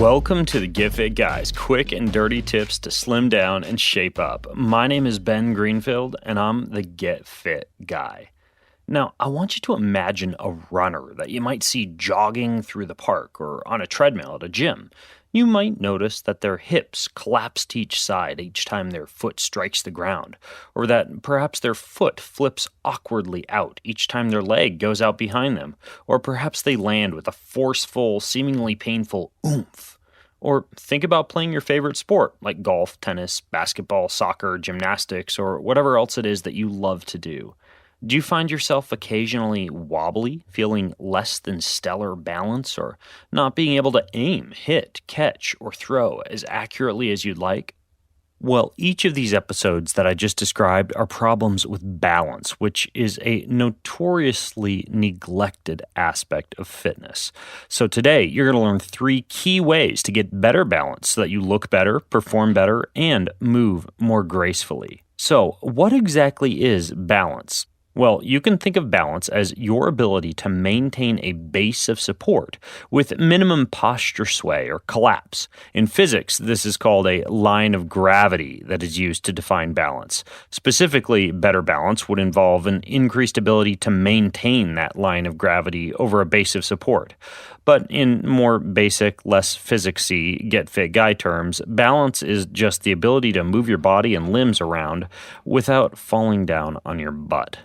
Welcome to the Get Fit Guys, quick and dirty tips to slim down and shape up. My name is Ben Greenfield, and I'm the Get Fit Guy. Now, I want you to imagine a runner that you might see jogging through the park or on a treadmill at a gym. You might notice that their hips collapse to each side each time their foot strikes the ground, or that perhaps their foot flips awkwardly out each time their leg goes out behind them, or perhaps they land with a forceful, seemingly painful oomph. Or think about playing your favorite sport, like golf, tennis, basketball, soccer, gymnastics, or whatever else it is that you love to do. Do you find yourself occasionally wobbly, feeling less than stellar balance, or not being able to aim, hit, catch, or throw as accurately as you'd like? Well, each of these episodes that I just described are problems with balance, which is a notoriously neglected aspect of fitness. So today, you're going to learn 3 key ways to get better balance so that you look better, perform better, and move more gracefully. So, what exactly is balance? Well, you can think of balance as your ability to maintain a base of support with minimum posture sway or collapse. In physics, this is called a line of gravity that is used to define balance. Specifically, better balance would involve an increased ability to maintain that line of gravity over a base of support. But in more basic, less physicsy, get fit guy terms, balance is just the ability to move your body and limbs around without falling down on your butt.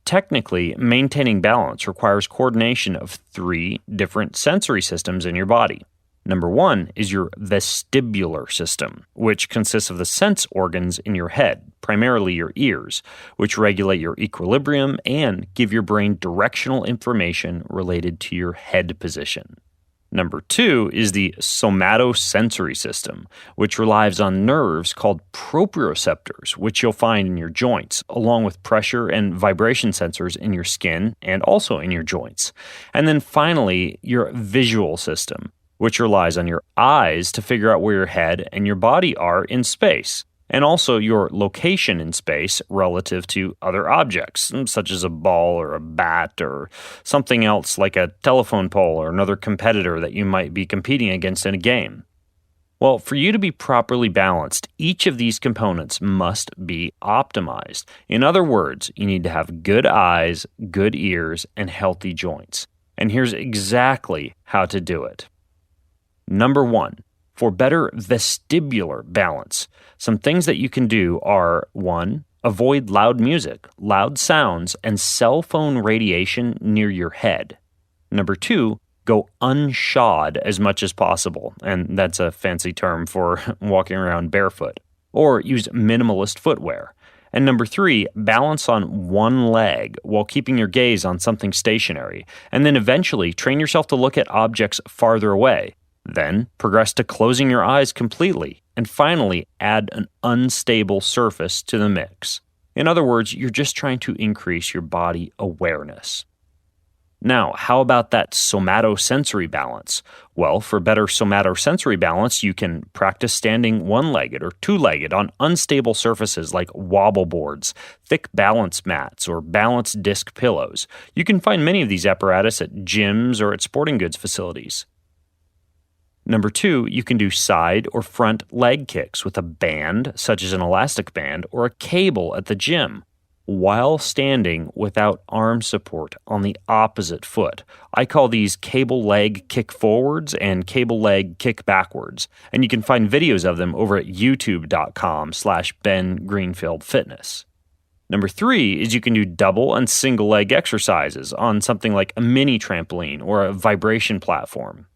Technically, maintaining balance requires coordination of 3 different sensory systems in your body. Number 1 is your vestibular system, which consists of the sense organs in your head, primarily your ears, which regulate your equilibrium and give your brain directional information related to your head position. Number 2 is the somatosensory system, which relies on nerves called proprioceptors, which you'll find in your joints, along with pressure and vibration sensors in your skin and also in your joints. And then finally, your visual system, which relies on your eyes to figure out where your head and your body are in space, and also your location in space relative to other objects, such as a ball or a bat or something else like a telephone pole or another competitor that you might be competing against in a game. Well, for you to be properly balanced, each of these components must be optimized. In other words, you need to have good eyes, good ears, and healthy joints. And here's exactly how to do it. Number 1. For better vestibular balance, some things that you can do are 1. Avoid loud music, loud sounds, and cell phone radiation near your head. Number 2. Go unshod as much as possible, and that's a fancy term for walking around barefoot, or use minimalist footwear. And number 3, balance on one leg while keeping your gaze on something stationary, and then eventually train yourself to look at objects farther away. Then, progress to closing your eyes completely, and finally, add an unstable surface to the mix. In other words, you're just trying to increase your body awareness. Now, how about that somatosensory balance? Well, for better somatosensory balance, you can practice standing one-legged or two-legged on unstable surfaces like wobble boards, thick balance mats, or balance disc pillows. You can find many of these apparatus at gyms or at sporting goods facilities. Number 2, you can do side or front leg kicks with a band, such as an elastic band, or a cable at the gym, while standing without arm support on the opposite foot. I call these cable leg kick forwards and cable leg kick backwards, and you can find videos of them over at youtube.com/Ben Greenfield Fitness. Number 3 is you can do double and single leg exercises on something like a mini trampoline or a vibration platform.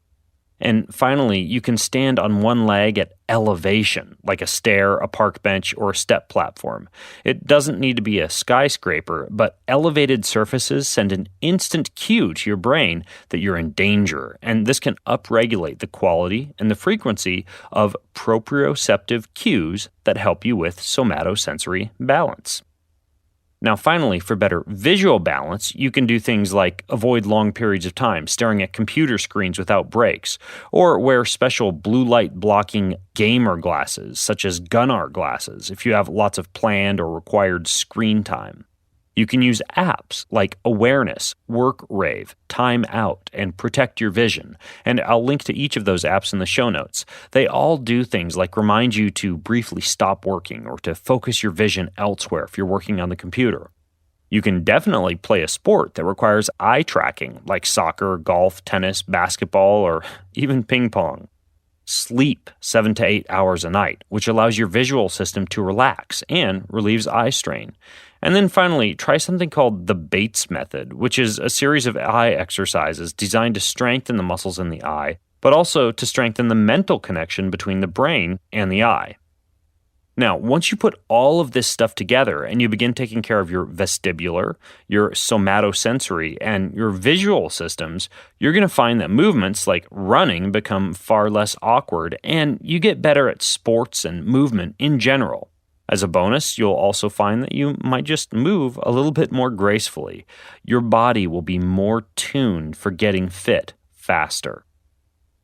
And finally, you can stand on one leg at elevation, like a stair, a park bench, or a step platform. It doesn't need to be a skyscraper, but elevated surfaces send an instant cue to your brain that you're in danger, and this can upregulate the quality and the frequency of proprioceptive cues that help you with somatosensory balance. Now, finally, for better visual balance, you can do things like avoid long periods of time staring at computer screens without breaks, or wear special blue light blocking gamer glasses, such as Gunnar glasses, if you have lots of planned or required screen time. You can use apps like Awareness, Work Rave, Time Out, and Protect Your Vision. And I'll link to each of those apps in the show notes. They all do things like remind you to briefly stop working or to focus your vision elsewhere if you're working on the computer. You can definitely play a sport that requires eye tracking, like soccer, golf, tennis, basketball, or even ping pong. Sleep 7 to 8 hours a night, which allows your visual system to relax and relieves eye strain. And then finally, try something called the Bates method, which is a series of eye exercises designed to strengthen the muscles in the eye, but also to strengthen the mental connection between the brain and the eye. Now, once you put all of this stuff together and you begin taking care of your vestibular, your somatosensory, and your visual systems, you're going to find that movements like running become far less awkward and you get better at sports and movement in general. As a bonus, you'll also find that you might just move a little bit more gracefully. Your body will be more tuned for getting fit faster.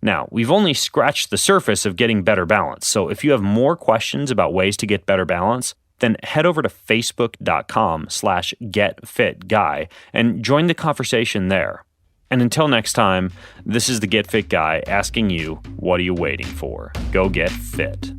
Now, we've only scratched the surface of getting better balance, so if you have more questions about ways to get better balance, then head over to facebook.com/getfitguy and join the conversation there. And until next time, this is the Get Fit Guy asking you, what are you waiting for? Go get fit.